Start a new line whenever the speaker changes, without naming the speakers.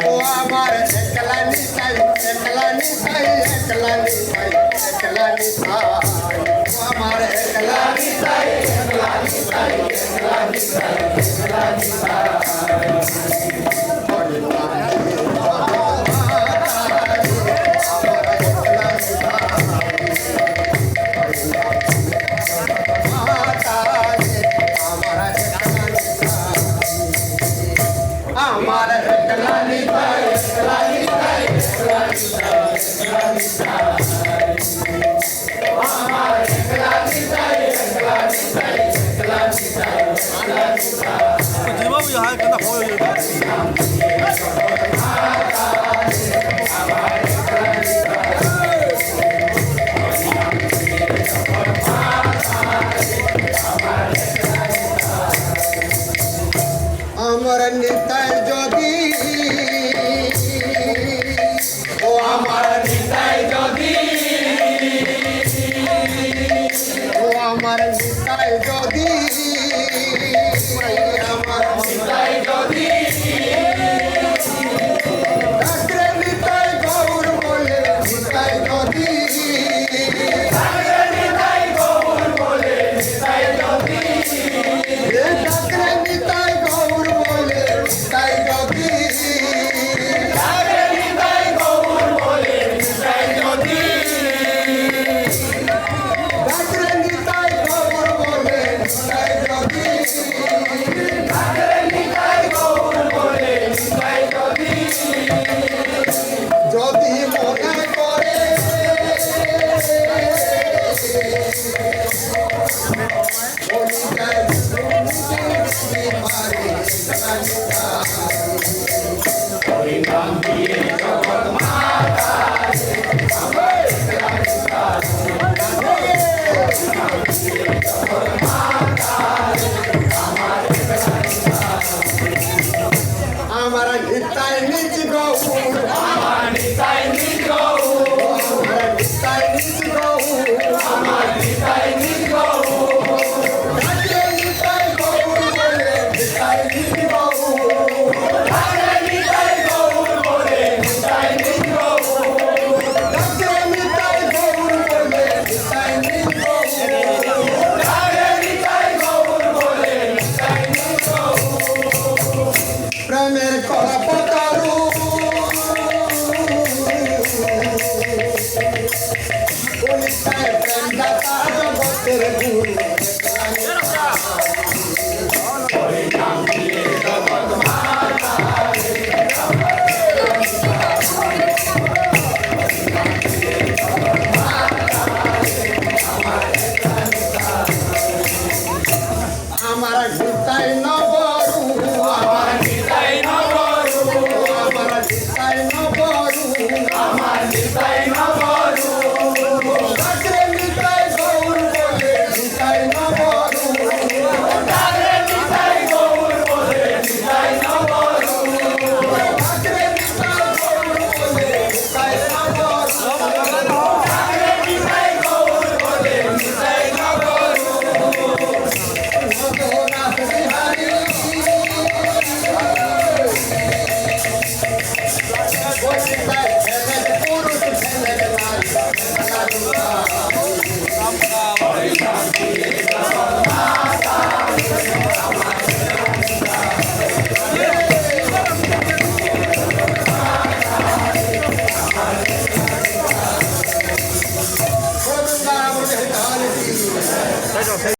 ও আমার একলা নিতাই একলা নিতাই একলা নিতাই একলা নিতাই ও আমার একলা নিতাই একলা নিতাই একলা নিতাই একলা আমার একলা নিতাই একলা নিতাই একলা নিতাই একলা নিতাই আমার একলা নিতাই একলা নিতাই একলা নিতাই একলা নিতাই
제목이 하나 끝나 보여요.
আমার নিতাই যদি ও আমার নিতাই যদি ও আমার নিতাই যদি আমার নিতাই যদি ডাকরে নিতাই গৌর বলে নিতাই যদি ডাকরে নিতাই গৌর বলে নিতাই যদি ডাকরে নিতাই গৌর বলে নিতাই যদি ডাকরে নিতাই গৌর বলে নিতাই যদি ডাকরে নিতাই গৌর বলে নিতাই যদি ডাকরে নিতাই গৌর বলে নিতাই যদি যদি মনে করে আমার নিতাই নিজ গৌর আমার নিতাই নিজ গৌর আমার নিতাই নিজ গৌর আমার নিতাই নিজ গৌর ডাকে নিতাই গৌর বলে নিতাই নিজ গৌর ডাকে নিতাই গৌর বলে নিতাই নিজ গৌর ডাকে নিতাই গৌর বলে নিতাই নিজ গৌর ডাকে নিতাই গৌর বলে নিতাই নিজ গৌর প্রেমের কলাপতারু কলিতায় প্রেম দাতা জগতের গুরু আমার নিতাই নবরু আমার নিতাই নবরু আমার নিতাই নবরু আমার নিতাই নবরু ডাকরে নিতাই গৌর বলে নিতাই নবরু ডাকরে নিতাই গৌর বলে নিতাই নবরু ডাকরে নিতাই গৌর বলে নিতাই নবরু ডাকরে নিতাই গৌর বলে নিতাই নবরু নবনাথ বিহারী বসিতাই